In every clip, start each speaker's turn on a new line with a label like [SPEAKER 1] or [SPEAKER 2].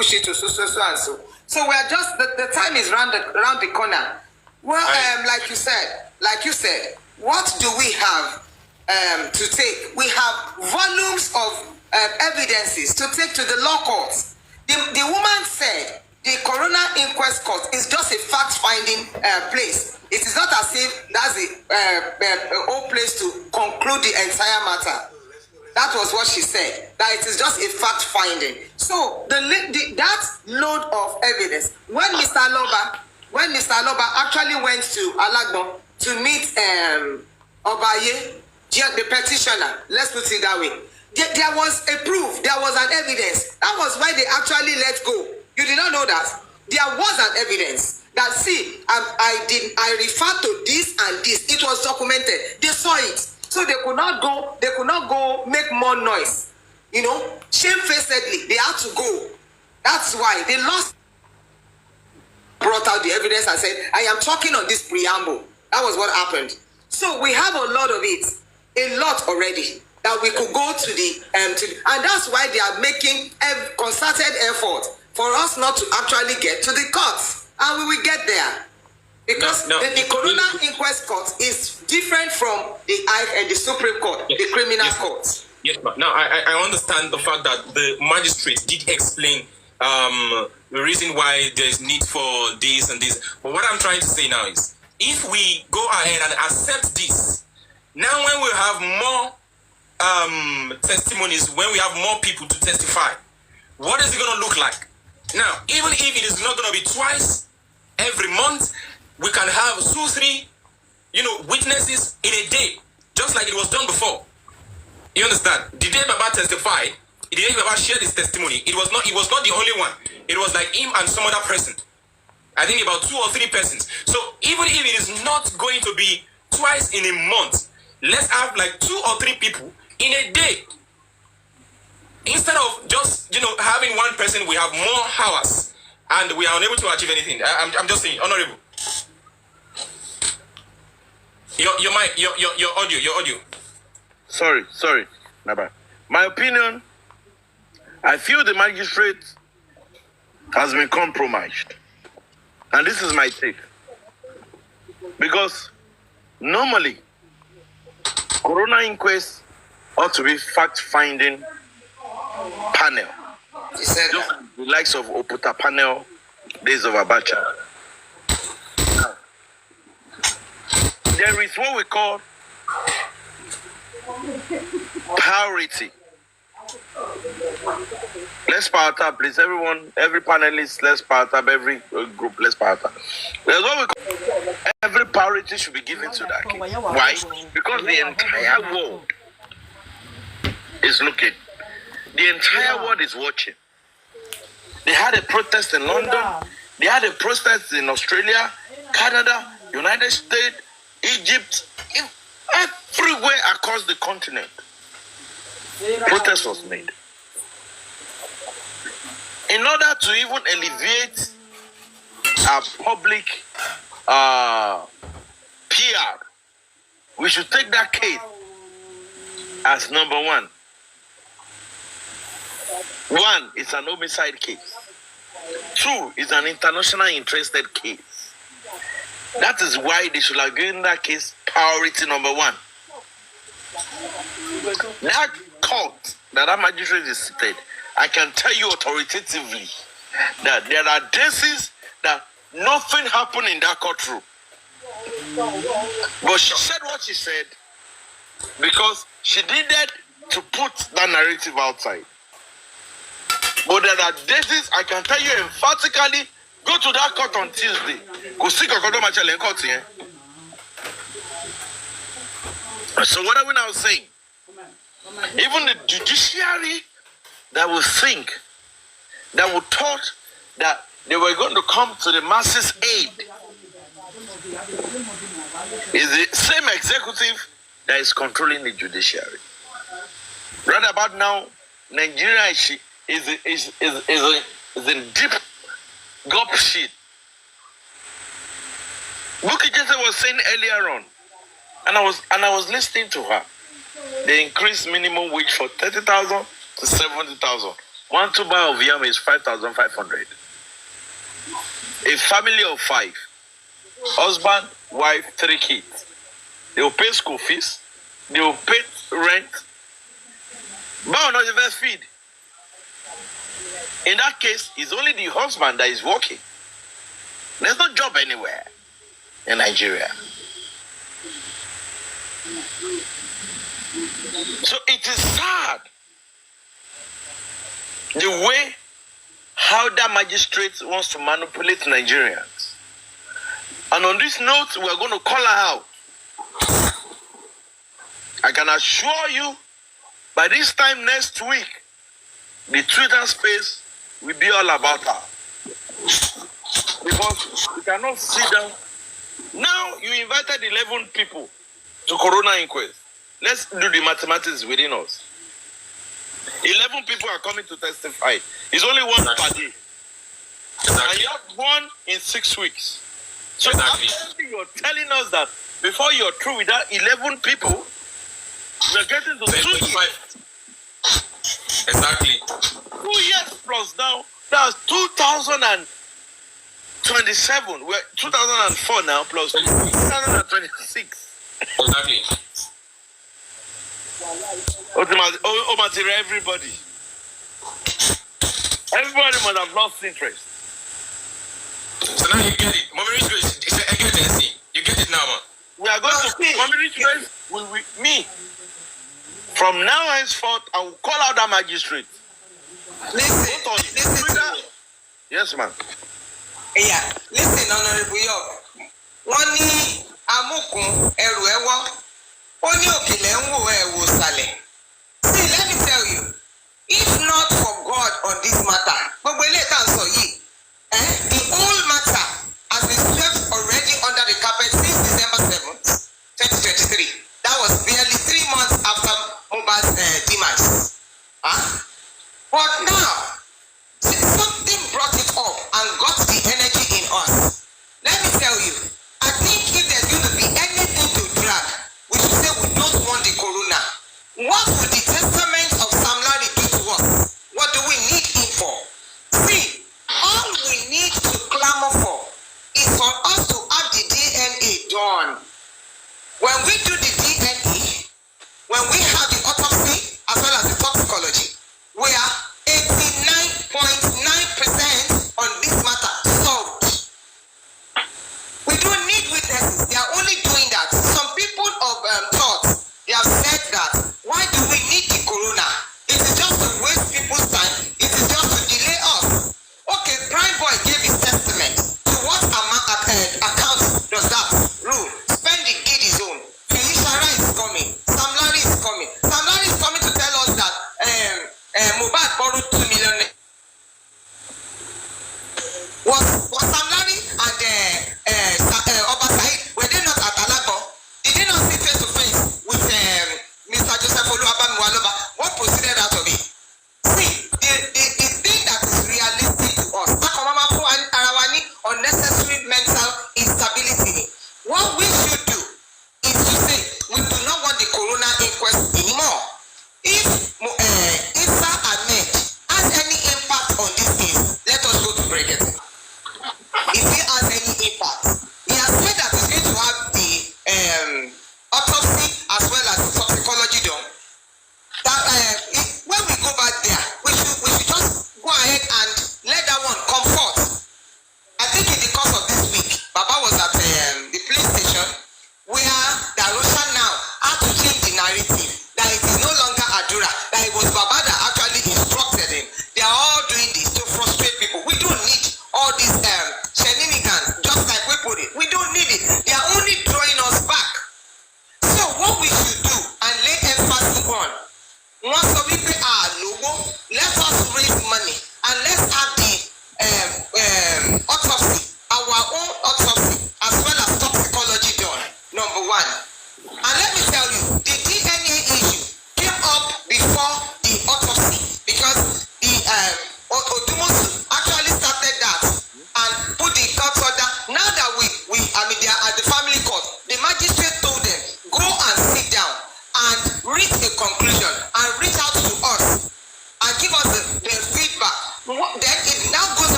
[SPEAKER 1] push it to so and so. So we are just the time is round the corner. Well, like you said, what do we have to take? We have volumes of evidences to take to the law courts. The woman said the coroner inquest court is just a fact-finding place. It is not as if that's the whole place to conclude the entire matter. That was what she said, that it is just a fact-finding. So that load of evidence, when Mr. Aloba actually went to Alagbon to meet Obaye, the petitioner, let's put it that way, there was a proof, there was an evidence. That was why they actually let go. You did not know that. There was an evidence that, see, I refer to this and this. It was documented. They saw it. So they could not go make more noise. You know, shamefacedly, they had to go. That's why they brought out the evidence and said, I am talking on this preamble. That was what happened. So we have a lot of it, a lot already, that we could go to the and that's why they are making a concerted effort for us not to actually get to the courts, and we will get there. Because the coroner inquest court is different from the Supreme Court, the criminal court.
[SPEAKER 2] Yes, but now I understand the fact that the magistrate did explain the reason why there is need for this and this. But what I'm trying to say now is, if we go ahead and accept this, now when we have more testimonies, when we have more people to testify, what is it going to look like? Now, even if it is not going to be twice every month, we can have 2, 3, witnesses in a day, just like it was done before. You understand? The day Baba testified, the day Baba shared his testimony, it was not the only one. It was like him and some other person. I think about 2 or 3 persons. So even if it is not going to be twice in a month, let's have like 2 or 3 people in a day. Instead of just having one person, we have more hours, and we are unable to achieve anything. I'm just saying, honorable. Your mic, your audio.
[SPEAKER 3] Sorry, Naba. My opinion, I feel the magistrate has been compromised. And this is my take. Because normally, coroner inquest ought to be fact-finding panel. Just the likes of Oputa panel, days of Abacha. There is what we call priority. Let's power up, please. Everyone, every panelist, let's power up. Every group, let's power up. There's what we call every priority should be given to that case. Why? Because the entire world is looking. The entire world is watching. They had a protest in London. They had a protest in Australia, Canada, United States, Egypt, everywhere across the continent. Protest was made. In order to even alleviate our public PR, we should take that case as number 1. 1 is an homicide case. 2 is an international interested case. That is why they should have given that case priority number 1. That court that magistrate is seated, I can tell you authoritatively that there are cases that nothing happened in that courtroom. But she said what she said because she needed to put that narrative outside. But there are cases, I can tell you emphatically, go to that court on Tuesday. So what are we now saying? Even the judiciary that will think, that will thought that they were going to come to the masses' aid, is the same executive that is controlling the judiciary. Right about now, Nigeria is in deep gulp shit. Bukky Jesse was saying earlier on, and I was listening to her. They increased minimum wage for 30,000 to 70,000. One tuber of yam is 5,500. A family of 5. Husband, wife, 3 kids. They will pay school fees. They will pay rent. But not even feed. In that case, it's only the husband that is working. There's no job anywhere in Nigeria. So it is sad the way how that magistrate wants to manipulate Nigerians. And on this note, we're going to call her out. I can assure you, by this time next week, the Twitter space will be all about her. Because you cannot sit down. Now you invited 11 people to Corona inquest. Let's do the mathematics within us. 11 people are coming to testify. It's only one per day. Exactly. And you have one in 6 weeks. So exactly. You're telling us that before you're through with that 11 people, we're getting to 2 years.
[SPEAKER 2] Exactly.
[SPEAKER 3] 2 years plus now. That's 2027. We're 2004 now plus 2026.
[SPEAKER 2] Exactly.
[SPEAKER 3] Everybody. Everybody must have lost interest.
[SPEAKER 2] So now you get it. Mommy Rich Grace, I get it. You get it now, man.
[SPEAKER 3] We are going to Mommy Rich Grace with me. From now henceforth, I will call out that magistrate.
[SPEAKER 1] Listen.
[SPEAKER 3] Yes, ma'am.
[SPEAKER 1] Yeah, listen, Honorable York. Wọ́n ní amúkùn ẹrù ẹwọ́. Ó ní òkèlè ń wò ẹ̀wò sàlẹ̀. See, let me tell you, if not for God on this matter, gbogbo ilé ìta sọ yìí, the whole matter has been swept already under the carpet since December 7th, 2023. That was barely 3 months after Mohbad's demise. But now, something brought it up and got the energy in us. Let me tell you, I think if there's going to be anything to drag, we should say we don't want the corona. What would the testament of Sam Larry do to us? What do we need him for? See, all we need to clamor for is for us to have the DNA done. When we do the DNA, when we have the autopsy as well as the toxicology, we are 89.9% on this matter solved. We don't need witnesses. They are only doing that. Some people of thought, they have said that, why do we need the corona? It is just to waste people's time. It is just to delay us. Okay, Prime Boy gave his testament. To what account does that rule? Spend the kid his own. Feliciara is coming. Sam Larry is coming. Sam Larry is coming to tell us that Mohbad borrowed 2 million. Was Sam Larry and Oba Said, were they not at Alagbo? Did they not sit face to face with Mr. Joseph Oluwabamiwaloba? What proceeded out of it? See, the thing that is realistic to us, unnecessary mental instability. What we should do is to say we do not want the corona inquest anymore. If Isa Ahmed has any impact on this case, let us go to Bìírth. If he has any impact, he has said that he's going to have the autopsy as well as the toxicology done. That when we go back there, we should just go ahead and let that one come forth. I think in the course of this week, Baba was at the police station where Darusha now had to change the narrative that it is no longer Adura, that it was Baba that actually instructed him. They are all doing this to frustrate people. We don't need all these shenanigans, just like we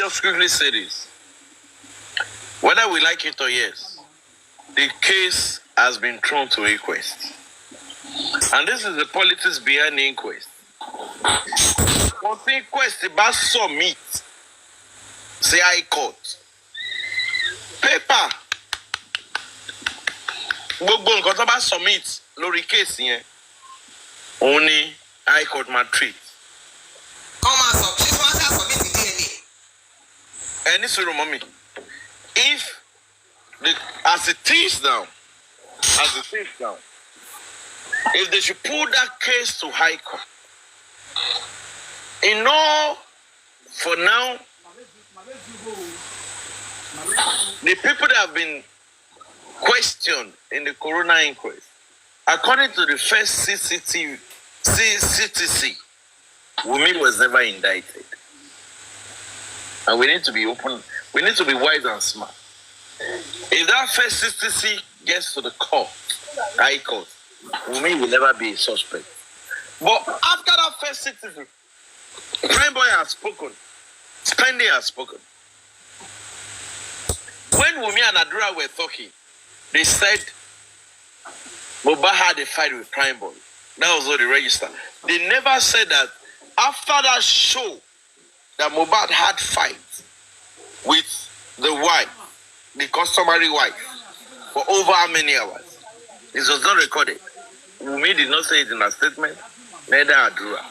[SPEAKER 3] just quickly say this. Whether we like it or yes, the case has been thrown to inquest. And this is the politics behind the inquest. Once the inquest about submit, say High Court, paper, gbogbo nǹkan tó bá submit lórí case yẹn, òun ni High Court máa treat.
[SPEAKER 1] Come and submit the DNA.
[SPEAKER 3] Any sort mommy. If as it is now, if they should pull that case to High Court, in all, for now, the people that have been questioned in the Corona inquest, according to the first CTC, Wunmi was never indicted. And we need to be open, we need to be wise and smart. If that first CTC gets to the court, High Court, Wunmi will never be a suspect. But after that first CTC, Prime Boy has spoken, Spendy has spoken. When Wunmi and Adura were talking, they said Mohbad had a fight with Prime Boy. That was all the register. They never said that after that show that Mohbad had fight with the wife, the customary wife, for over how many hours. It was not recorded. Wunmi did not say it in a statement, neither Adura.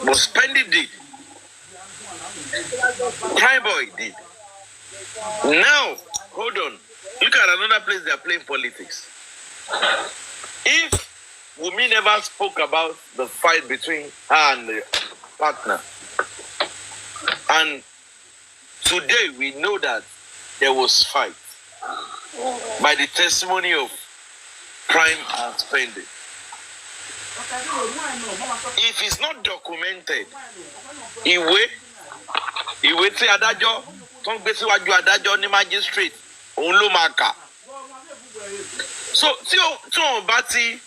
[SPEAKER 3] But Spendy did. Prime Boy did. Now, hold on. Look at another place they are playing politics. If Wunmi never spoke about the fight between her and the partner, and today we know that there was fight by the testimony of Prime and Spendy. If it's not documented, ìwé tí adájọ́ tó ń gbé síwájú adájọ́ ní magistrate òun ló máa kà. So tí wọ́n bá ti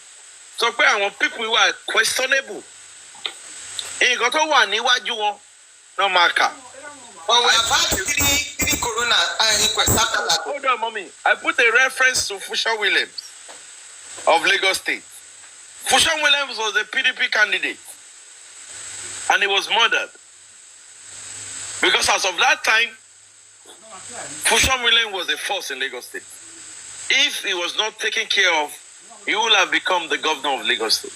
[SPEAKER 3] sọ pé àwọn people wà questionable, nǹkan tó wà níwájú wọn náà máa kà.
[SPEAKER 1] Well, we have had three Corona inquests after that.
[SPEAKER 3] Hold on, mommy. I put a reference to Funsho Williams of Lagos State. Funsho Williams was a PDP candidate, and he was murdered. Because as of that time, Funsho Williams was a force in Lagos State. If he was not taken care of, he would have become the governor of Lagos State.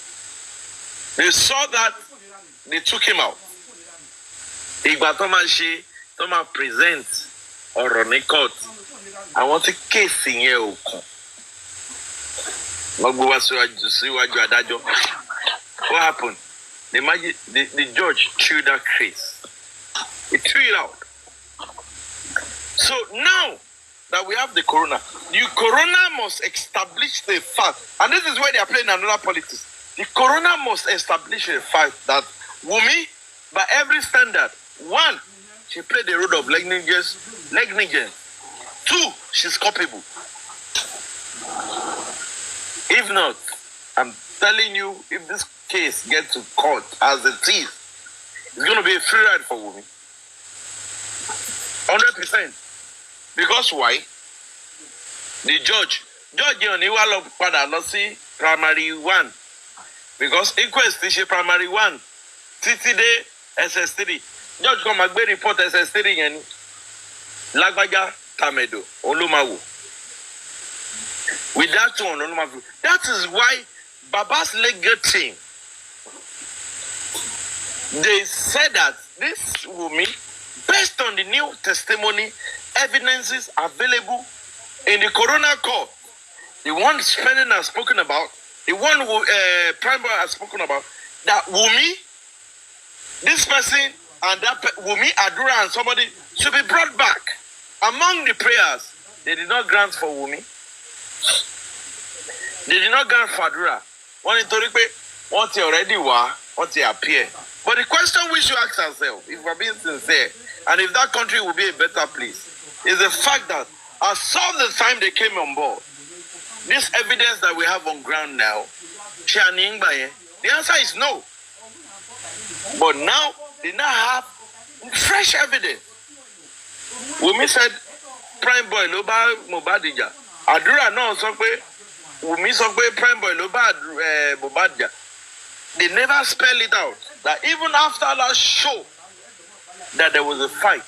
[SPEAKER 3] They saw that, they took him out. Ìgbà tó máa ṣe tó máa present ọ̀rọ̀ ní court, àwọn tí kéèsì yẹn ò kàn. Wọ́n gbé wá síwájú adájọ́. What happened? The judge chewed that case. He threw it out. So now that we have the corona must establish the fact, and this is where they are playing another politics. The corona must establish the fact that Wunmi, by every standard, 1, she played the role of negligence. 2, she's culpable. If not, I'm telling you, if this case gets to court as it is, it's going to be a free ride for Wunmi. 100%. Because why? The judge Oniwa lọ padà lọ sí primary 1. Because inquest is primary 1. Títí dé SS3. Judge come and report SS3 yẹn ni. Lágbájá Tamedo Olumawo. With that one, Olumawo. That is why Baba's legal team, they said that this Wunmi, based on the new testimony, evidences available in the Corona Court, the one Spendy has spoken about, the one Prime Boy has spoken about, that Wunmi, this person, and that Wunmi, Adura, and somebody should be brought back. Among the prayers, they did not grant for Wunmi. They did not grant for Adura. One in Toripe, what they already were, what they appear. But the question we should ask ourselves, if we're being sincere, and if that country will be a better place, is the fact that as of the time they came on board, this evidence that we have on ground now, the answer is no. But now, they now have fresh evidence. Wunmi said prime boy ló bá Mohbad jà. Àdúrà náà sọ pé Wunmi sọ pé prime boy ló bá Mohbad jà. They never spell it out that even after that show that there was a fight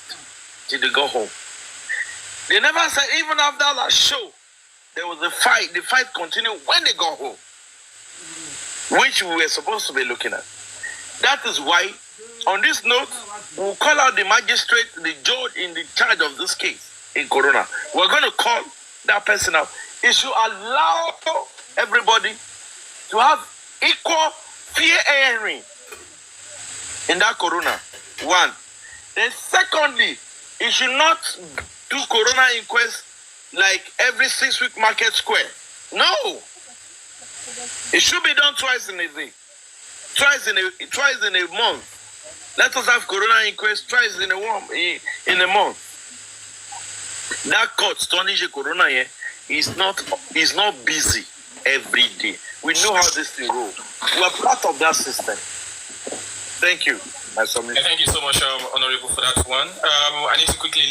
[SPEAKER 3] till they got home. They never said even after that show there was a fight. The fight continued when they got home, which we were supposed to be looking at. That is why, on this note, we'll call out the magistrate, the judge in the charge of this case in Corona. We're going to call that person out. It should allow everybody to have equal fair hearing in that Corona. One. Then secondly, it should not do Corona inquest like every 6-week market square. No. It should be done twice in a day. Twice in a month. Let us have Corona inquest twice in a month. That court Tonisha Corona here is not busy every day. We know how this thing goes. We are part of that system. Thank you.
[SPEAKER 2] Thank you so much, Honorable, for that one. I need to quickly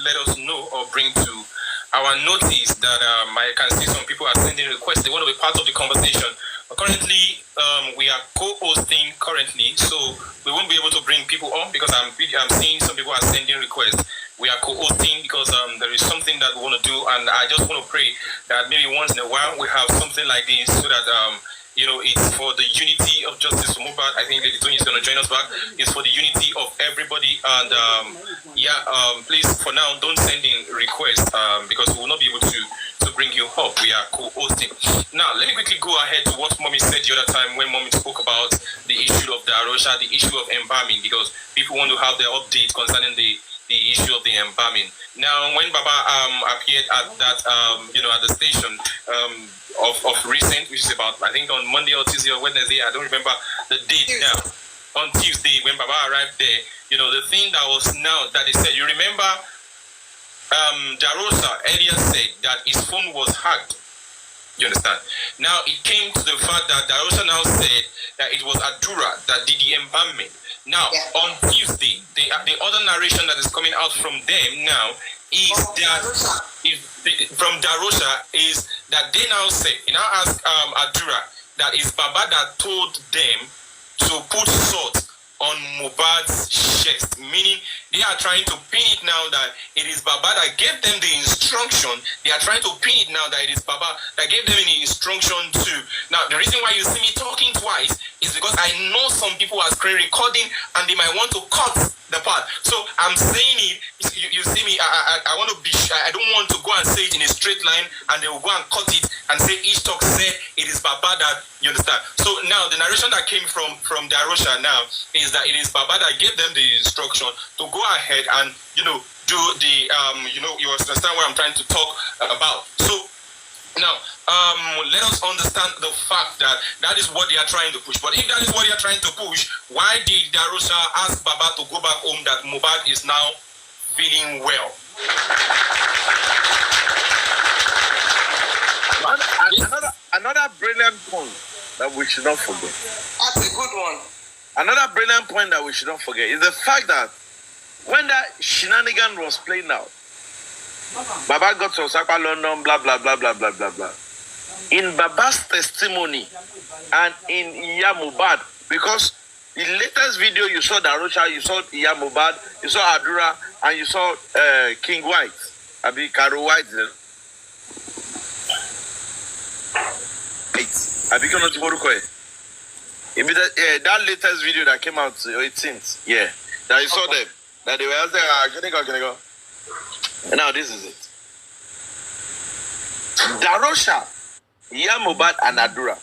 [SPEAKER 2] let us know or bring to our notice that I can see some people are sending requests. They want to be part of the conversation. Currently, we are co-hosting currently, so we won't be able to bring people on because I'm seeing some people are sending requests. We are co-hosting because there is something that we want to do, and I just want to pray that maybe once in a while we have something like this so that it's for the unity of justice for Mohbad. I think Lady Tony is going to join us back. It's for the unity of everybody, and please for now don't send in requests because we will not be able to bring you up. We are co-hosting. Now let me quickly go ahead to what Mommy said the other time when Mommy spoke about the issue of the Arusha, the issue of embalming, because people want to have their update concerning the issue of the embalming. Now, when Baba appeared at that, at the station of recent, which is about, I think on Monday or Tuesday or Wednesday, I don't remember the date now. On Tuesday, when Baba arrived there, the thing that was now that they said, you remember, Darosa earlier said that his phone was hacked. You understand? Now it came to the fact that Darosa now said that it was Adura that did the embalming. Now, on Tuesday, the other narration that is coming out from them now is from Darosha is that they now say, now ask Adura that is Baba that told them to put salt on Mohbad's chest, meaning they are trying to pin it now that it is Baba that gave them the instruction. They are trying to pin it now that it is Baba that gave them the instruction to. Now, the reason why you see me talking twice is because I know some people are screen recording and they might want to cut the part. So I'm saying it. You see me. I want to be. I don't want to go and say it in a straight line, and they will go and cut it and say each talk said it is Baba that. You understand? So now the narration that came from Darosha now is that it is Baba that gave them the instruction to go ahead and do the you understand what I'm trying to talk about. So now let us understand the fact that that is what they are trying to push. But if that is what they are trying to push, why did Darosha ask Baba to go back home that Mohbad is now feeling well?
[SPEAKER 3] Another brilliant point that we should not forget.
[SPEAKER 1] That's a good one.
[SPEAKER 3] Another brilliant point that we should not forget is the fact that when that shenanigan was playing out, Baba got to Osaka, London, blah, blah, blah, blah, blah, blah, blah. In Baba's testimony and in Iya Mohbad, because the latest video you saw Darosha, you saw Iya Mohbad, you saw Adura, and you saw King White, Abi Karo White. That latest video that came out 18th, that you saw them, that they were out there, can I go? And now this is it. Darosha, Iya Mohbad, and Adura,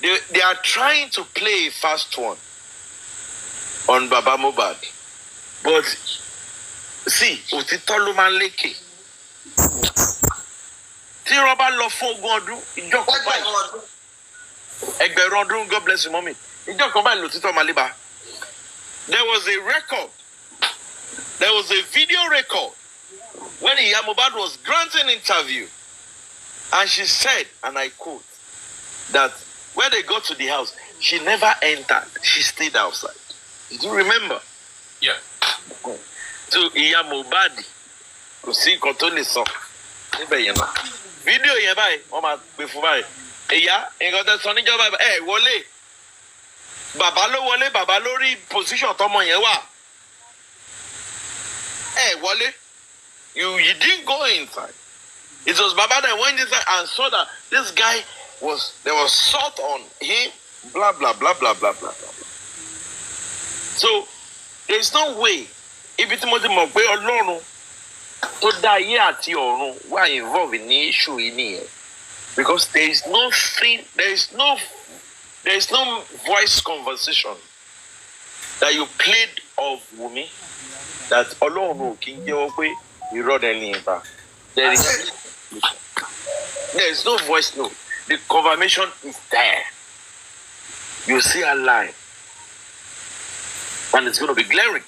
[SPEAKER 3] they are trying to play a fast one on Baba Mohbad, but see, Otitolo Manleke. Tí Roba lọ fún ogún ọdún, ìjọ kan báyìí. Ẹgbẹ̀rún ọdún, God bless you, mommy. Ìjọ kan báyìí lòtítọ́ Maliba. There was a record. There was a video record when Iya Mohbad was granting interview. And she said, and I quote, that when they got to the house, she never entered. She stayed outside. Did you remember?
[SPEAKER 2] Yeah.
[SPEAKER 3] To Iya Mohbad, kò sí nǹkan tó lè sọ níbẹ̀ yẹn náà. Fídíò yẹn báyìí wọ́n máa gbé fún báyìí. Ìyá nǹkan tó sọ níjọba ẹ̀ wọlé. Bàbá ló wọlé, bàbá lórí position tọmọ yẹn wà. Ẹ wọlé. You didn't go inside. It was Baba that went inside and saw that this guy there was salt on him, blah blah blah blah blah blah blah. So there's no way. Ibi tí mo ti mọ̀ pé Ọlọ́run tó dá ayé àti ọ̀run wà involved in the issue yìí nìyẹn. Because there is no voice conversation that you played of Wunmi that Ọlọ́run ò kí ń jẹ́wọ́ pé irọ́ dẹ̀ ní ìbá. There is no voice note. The confirmation is there. You see her live. And it's going to be glaring.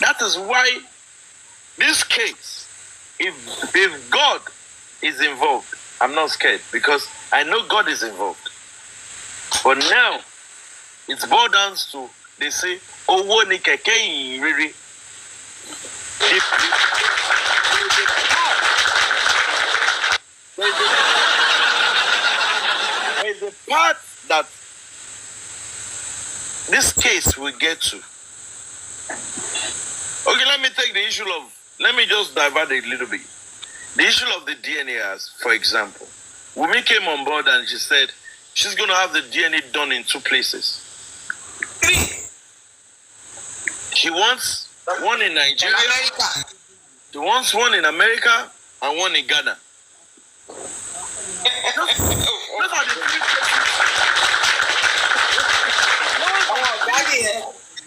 [SPEAKER 3] That is why this case, if God is involved, I'm not scared because I know God is involved. But now, it's boiled down to, they say, Owo ni keke riri. There's a part that this case will get to. Okay, let me just divert a little bit. The issue of the DNA, for example. Wunmi came on board and she said she's going to have the DNA done in 2 places. She wants one in Nigeria. She wants one in America and one in Ghana.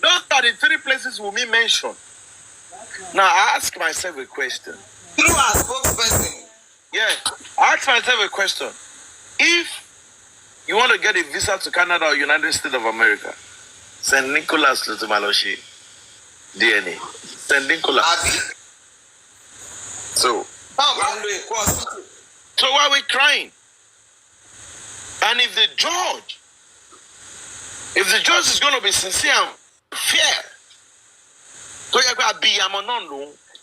[SPEAKER 3] Those are the 3 places Wunmi mentioned. Now I ask myself a question.
[SPEAKER 1] Through our spokesperson.
[SPEAKER 3] Yeah, I ask myself a question. If you want to get a visa to Canada or United States of America, St. Nicholas Lutumaloshi DNA. St. Nicholas. So why are we crying? And if the judge is going to be sincere and fair,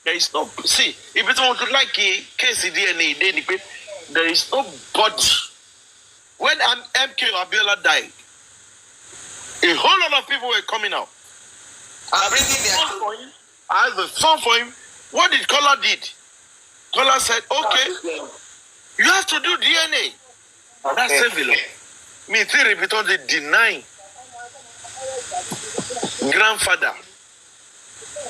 [SPEAKER 3] there is no, see, if you want to like a case DNA, there is no body. When MK Abiola died, a whole lot of people were coming out. I have a phone for him. What did Kola did? Kola said, okay, you have to do DNA. That's civil. Me theory because they deny grandfather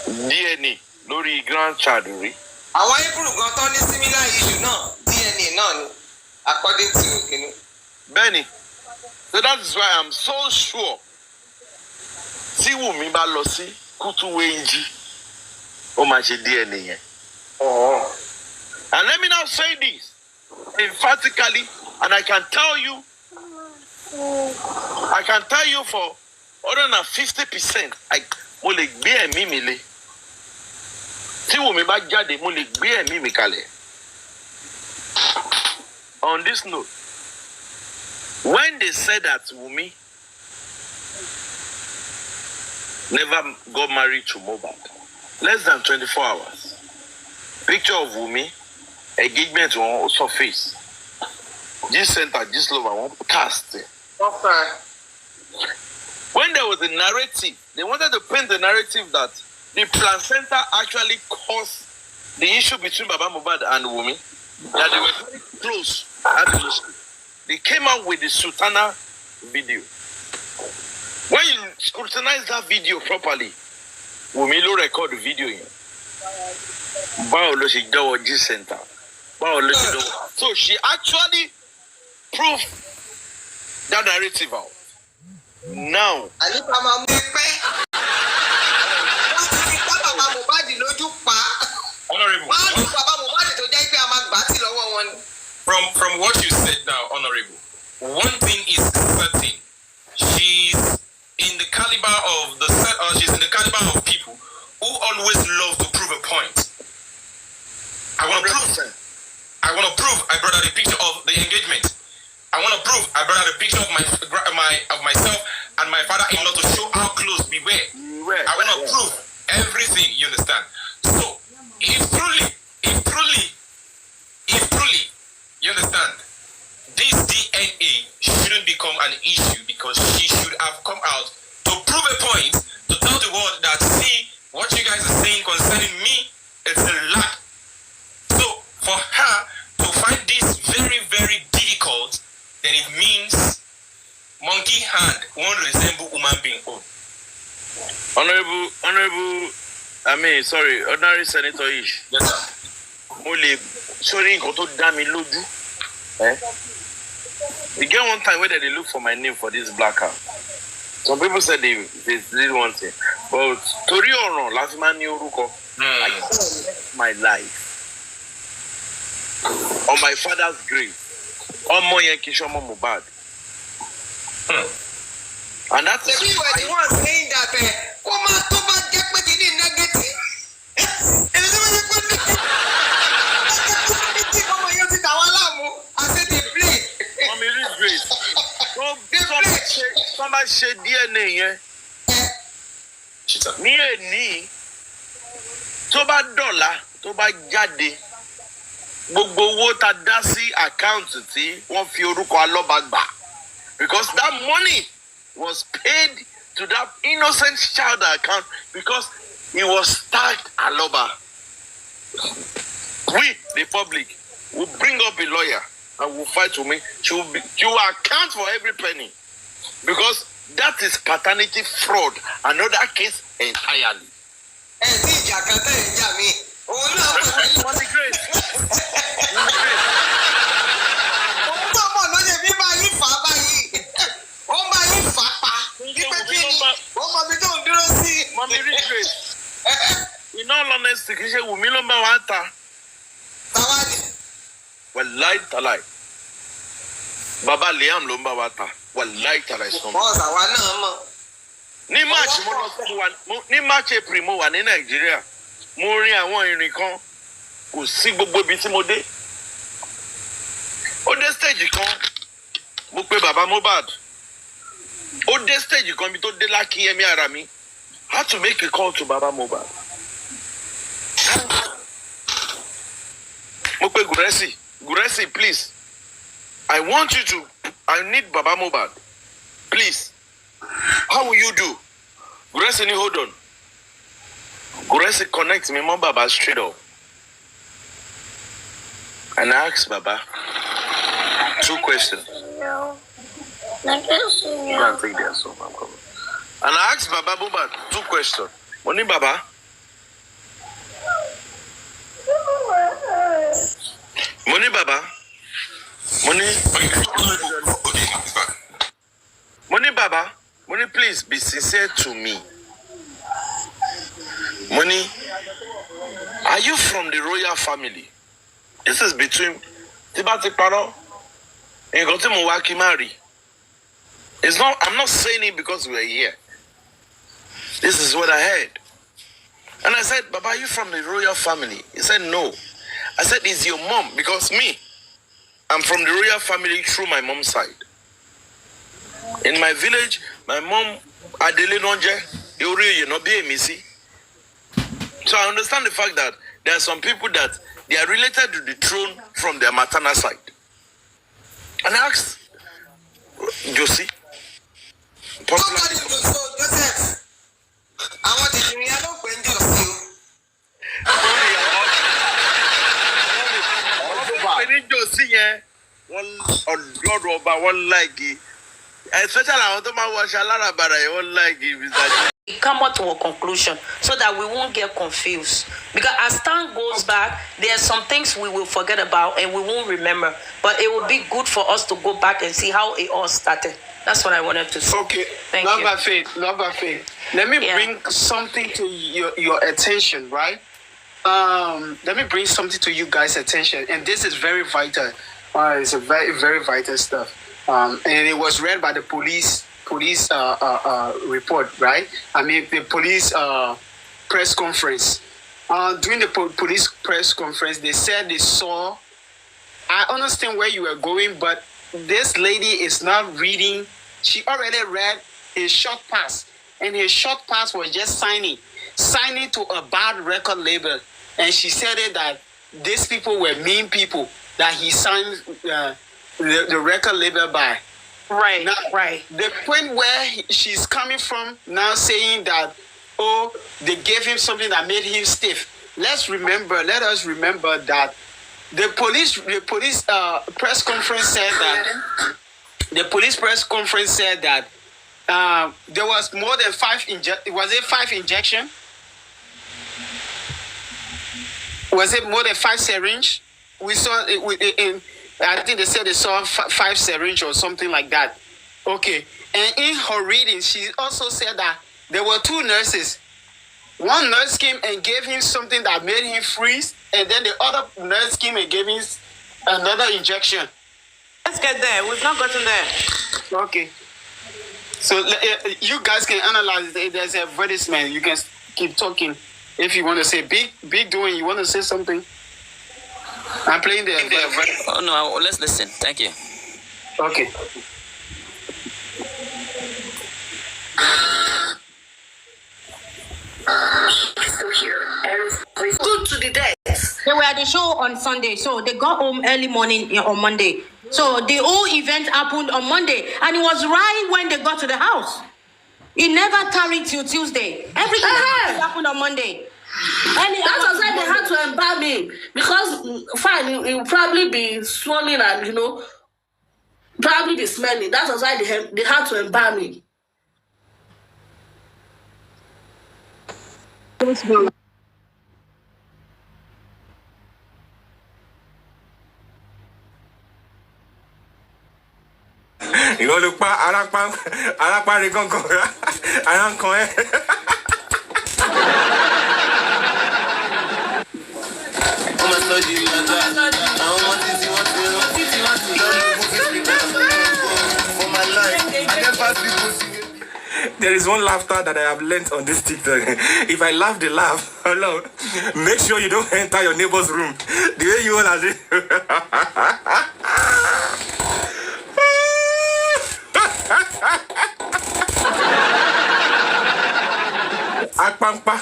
[SPEAKER 3] DNA lórí grandchild rí.
[SPEAKER 1] Àwọn Hebrew gan tó ní similar issue náà DNA náà ni according to Kini.
[SPEAKER 3] Benny, so that is why I'm so sure tí Wunmi bá lọ sí Kutuwenji ó máa ṣe DNA yẹn. And let me now say this emphatically, and I can tell you for other than 50%, mo lè gbé ẹ̀mí mi lé. Tí Wunmi bá jáde, mo lè gbé ẹ̀mí mi kalẹ̀. On this note, when they said that Wunmi never got married to Mohbad, less than 24 hours, picture of Wunmi, engagement on surface. This center, this lover, one cast.
[SPEAKER 1] Okay.
[SPEAKER 3] When there was a narrative, they wanted to paint the narrative that the placenta actually caused the issue between Baba Mohbad and Wunmi, that they were very close. They came out with the Sultana video. When you scrutinize that video properly, Wunmi will record the video here. Center. So she actually proved that narrative out. Now,
[SPEAKER 2] Honorable. From what you said now, Honorable, one thing is certain. She's in the caliber of people who always love to prove a point. I want to prove. I brought out a picture of the engagement. I want to prove. I brought out a picture of myself and my father-in-law to show how close we were. I want to prove everything. You understand? So, if truly, you understand, this DNA shouldn't become an issue because she should have come out to prove a point, to tell the world that, see, what you guys are saying concerning me, it's a lie. So, for her to find this very, very difficult, then it means monkey hand won't resemble human being.
[SPEAKER 3] Honorable, ordinary Senator Ish.
[SPEAKER 2] Yes, sir.
[SPEAKER 3] Sorry, go to damn me loju. You get one time where they look for my name for this black car. Some people said they didn't want it. But Tori or no, last man knew Ruko. I spent my life on my father's grave. On my Kishomo Mohbad. And that's
[SPEAKER 1] the people were the ones saying that
[SPEAKER 3] somebody said DNA ní èní tó bá dọ̀la tó bá jáde gbogbo owó tá dá sí àkáǹtì tí wọ́n fi orúkọ Alọ́ba gbà because that money was paid to that innocent child account because he was tagged Alọ́ba. We, the public, will bring up a lawyer and will fight for me. She will account for every penny because that is paternity fraud. Another case entirely. Money grace. Mommy rich grace. In all honesty, kì í ṣe Wunmi ló ń bá wa ta. Wallahi talai. Baba Liam ló ń bá wa ta. Wallahi talai sọ. Ní March April mo wà ní Nàìjíríà. Mo rin àwọn ìrìn kan. Kò sí gbogbo ibi tí mo dé. Ó dé stage kan. Mo pe baba Mohbad. Ó dé stage kan bí tó dé lákì ẹ̀mí ara mi. I had to make a call to Baba Mohbad. Mo pe Guresi, please. I need Baba Mohbad. Please. How will you do? Guresi, hold on. Guresi connects me, Mom Baba, straight up. And I asked Baba 2 questions.
[SPEAKER 4] No. I
[SPEAKER 3] can't take their soul, I'm coming. And I asked Baba Mohbad 2 questions. Money Baba. Money Baba. Money. Money Baba. Money, please be sincere to me. Money. Are you from the royal family? This is between Tibati Paro and Gotimuwaki Mari. I'm not saying it because we're here. This is what I heard. And I said, Baba, are you from the royal family? He said, no. I said, is your mom? Because me, I'm from the royal family through my mom's side. In my village, my mom, Adele Nonje, so I understand the fact that there are some people that they are related to the throne from their maternal side. And I asked Josie,
[SPEAKER 1] Joseph, I want to hear you.
[SPEAKER 4] Come up to a conclusion so that we won't get confused. Because as time goes back, there are some things we will forget about and we won't remember. But it will be good for us to go back and see how it all started. That's what I wanted to say.
[SPEAKER 5] Okay.
[SPEAKER 4] Thank
[SPEAKER 5] love
[SPEAKER 4] you.
[SPEAKER 5] By faith. Let me bring something to your attention, right? Let me bring something to you guys' attention. And this is very vital. It's a very, very vital stuff. And it was read by the police report, right? I mean, the police press conference. During the police press conference, they said they saw. I understand where you are going, but this lady is not reading. She already read his short pass, and his short pass was just signing to a bad record label. and she said it that these people were mean people that he signed the record label by.
[SPEAKER 4] Right,
[SPEAKER 5] Now,
[SPEAKER 4] right.
[SPEAKER 5] the point where she's coming from now saying that, oh, they gave him something that made him stiff. Let us remember that the police press conference said that there was more than 5 injection? Was it more than 5 syringe? We saw it I think they said they saw 5 syringe or something like that. Okay. And in her reading, she also said that there were 2 nurses. One nurse came and gave him something that made him freeze, and then the other nurse came and gave him another injection.
[SPEAKER 4] Let's get there. We've not gotten there.
[SPEAKER 5] Okay. So you guys can analyze it. There's a advertisement. You can keep talking if you want to say. Big doing. You want to say something? I'm playing the advertisement.
[SPEAKER 6] Oh no, let's listen. Thank you.
[SPEAKER 5] Okay.
[SPEAKER 1] Good to the death.
[SPEAKER 7] They were at the show on Sunday, so they got home early morning on Monday. So the whole event happened on Monday, and it was right when they got to the house. It never tarried till Tuesday. Everything happened on Monday.
[SPEAKER 8] And that was why they had to embalm him, because fine, it will probably be swollen and probably be smelling. That was why they had to embalm him.
[SPEAKER 2] You go look pa arapa re gangan ara nkan e. There is one laughter that I have learnt on this TikTok. If I laugh the laugh, hello, make sure you don't enter your neighbor's room. The way you all are doing. Akpampa,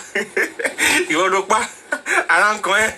[SPEAKER 2] you look pa, arankoe.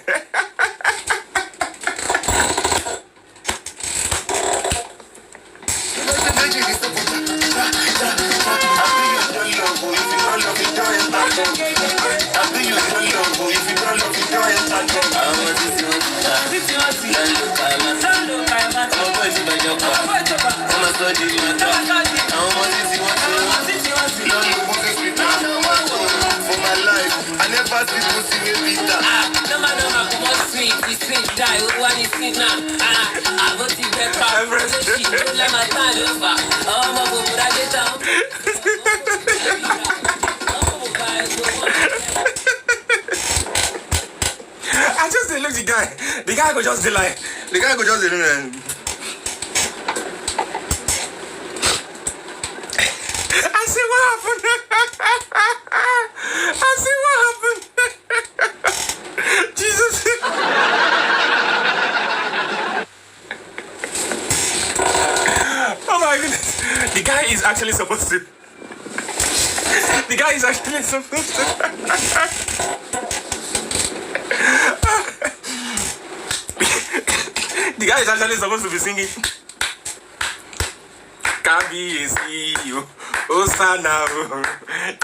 [SPEAKER 2] I just look the guy. The guy go just like. The guy go just I see what happened. I see what happened. Jesus. Oh my goodness. The guy is actually supposed to. The guy is actually supposed to. The guy is actually supposed to be singing. Kabi is you. Osana.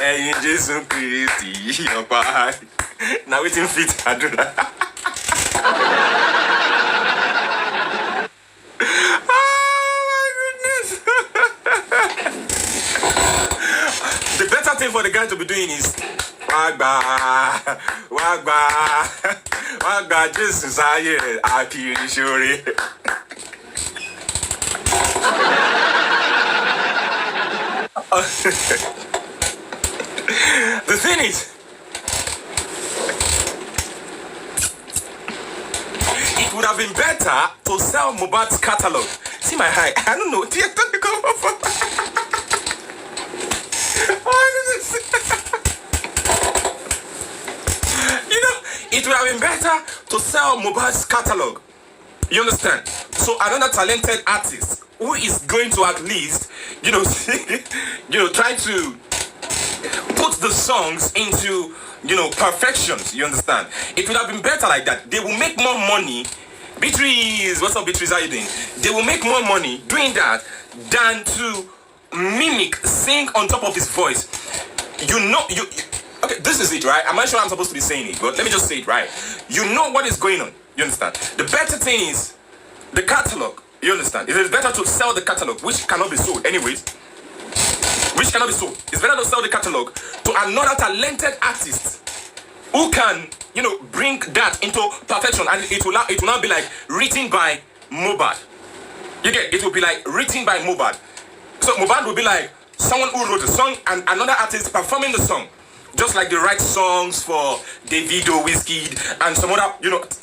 [SPEAKER 2] And Jesus Christ. Your body. Now waiting fit. I do that. The better thing for the guy to be doing is Wagba, Jesus, I feel sure. The thing is, it would have been better to sell Mohbad's catalog. See my high? I don't know. You know, it would have been better to sell Mohbad's catalog. You understand? So another talented artist who is going to at least, try to put the songs into perfections. You understand? It would have been better like that. They will make more money. Beatrice, what's up, Beatrice? How you doing? They will make more money doing that than to mimic, sing on top of his voice. Okay, this is it, right? I'm not sure I'm supposed to be saying it, but let me just say it, right? You know what is going on. You understand? The better thing is the catalog. You understand? It is better to sell the catalog, which cannot be sold anyways. Which cannot be sold. It's better to sell the catalog to another talented artist who can, bring that into perfection, and it will not be like written by Mohbad. You get? It will be like written by Mohbad. So Mohbad will be like someone who wrote a song and another artist performing the song. Just like they write songs for Davido, Wizkid, and some other,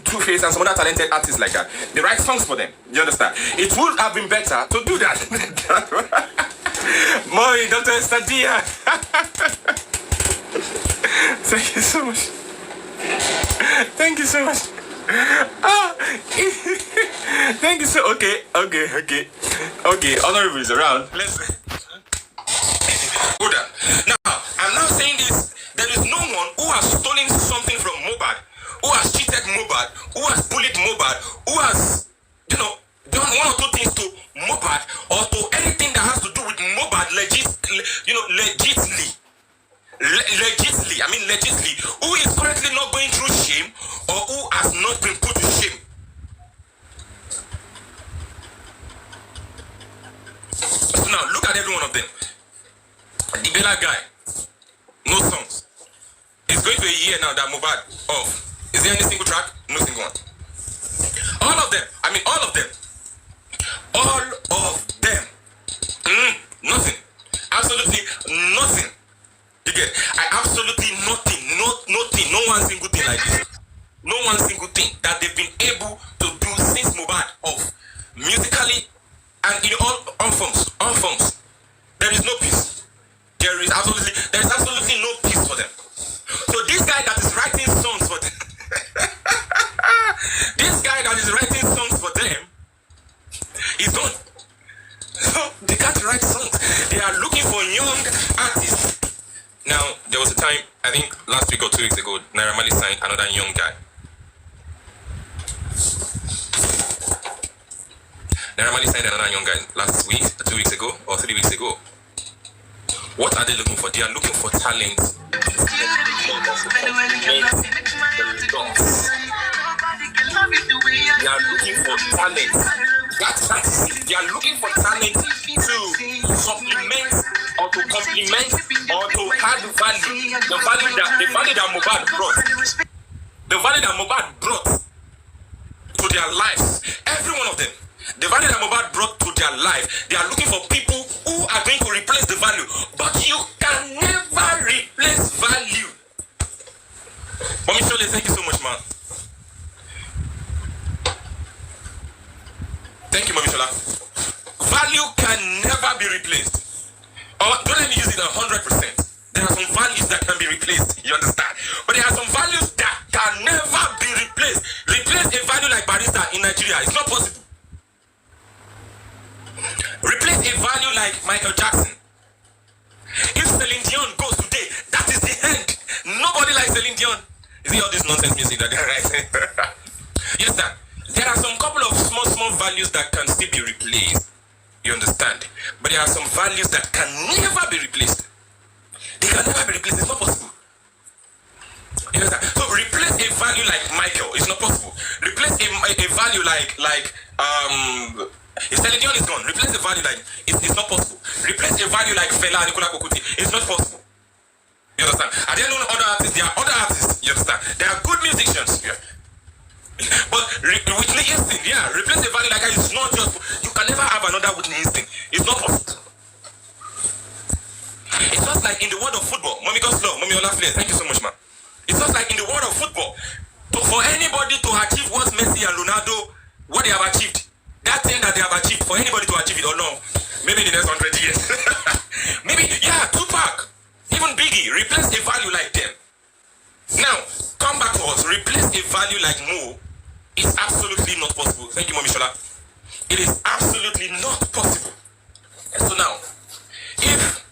[SPEAKER 2] Two-Face and some other talented artists like that. They write songs for them. You understand? It would have been better to do that. Moi, Dr. Stadia. Thank you so much. Thank you so much. Thank you so Okay. Honorable is around. Let's hold on. Now, I'm not saying this. There is no one who has stolen something from Mohbad, who has cheated Mohbad, who has bullied Mohbad, who has, done one or two things to Mohbad or to anything that has to do with Mohbad legitimately. Who is currently not going through shame or who has not been put to shame. So now look at every one of them. The Bella guy, no songs. It's going to a year now that Mohbad off. Is there any single track? No single one. All of them. Nothing. Absolutely nothing. You get? Absolutely nothing. Nothing. No one single thing like this. No one single thing that they've been able to do since Mohbad off. Musically and in all forms. There is no peace. There is absolutely no peace for them. So this guy that is writing songs for them, is gone. So they can't write songs. They are looking for young artists. Now, there was a time, I think last week or 2 weeks ago, Naira Marley signed another young guy. Last week, 2 weeks ago, or 3 weeks ago. What are they looking for? They are looking for talent. They are looking for talent. That's it. They are looking for talent to supplement or to complement or to add value. The value that Mohbad brought. The value that Mohbad brought to their lives. Every one of them. The value that Mohbad brought to their life. They are looking for people who are going to replace the value. But you can never replace value. Mommy Shole, thank you so much, man. Thank you, Mommy Shola. Value can never be replaced. Or don't let me use it 100%. There are some values that can be replaced. You understand? But there are some values that can never be replaced. Replace a value like barista in Nigeria. It's not possible. Replace a value like Michael Jackson. If Celine Dion goes today, that is the end. Nobody likes Celine Dion. You see all this nonsense music that they're writing? You understand? There are some couple of small values that can still be replaced. You understand? But there are some values that can never be replaced. They can never be replaced. It's not possible. You understand? So replace a value like Michael. It's not possible. Replace a value like if Celine Dion is gone, replace a value like it's not possible. Replace a value like Fela Nicola Kokuti. It's not possible. You understand? Are there no other artists? There are other artists. You understand? There are good musicians. Yeah. But Whitney Houston, yeah, replace a value like that. It's not just. You can never have another Whitney Houston. It's not possible. It's just like in the world of football. Mommy Goslow, Mommy Olafle, thank you so much, man. It's just like in the world of football. For anybody to achieve what Messi and Ronaldo, what they have achieved, that thing that they have achieved, for anybody to achieve it or no, maybe in the next 100 years. Maybe, yeah, Tupac, even Biggie, replace a value like them. Now, come back to us, replace a value like Mo. It's absolutely not possible. Thank you, Mommy Shola. It is absolutely not possible. And so now, if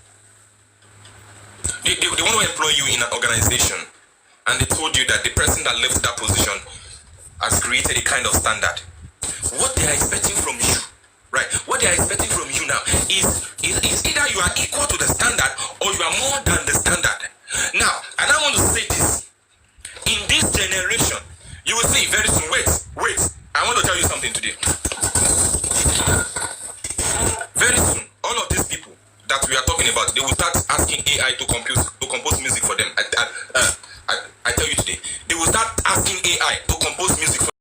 [SPEAKER 2] they want to employ you in an organization, and they told you that the person that left that position has created a kind of standard. What they are expecting from you, right? What they are expecting from you now is either you are equal to the standard or you are more than the standard. Now, and I want to say this. In this generation, you will see very soon. Wait. I want to tell you something today. Very soon, all of these people that we are talking about, they will start asking AI to compose music for them. I tell you today, they will start asking AI to compose music for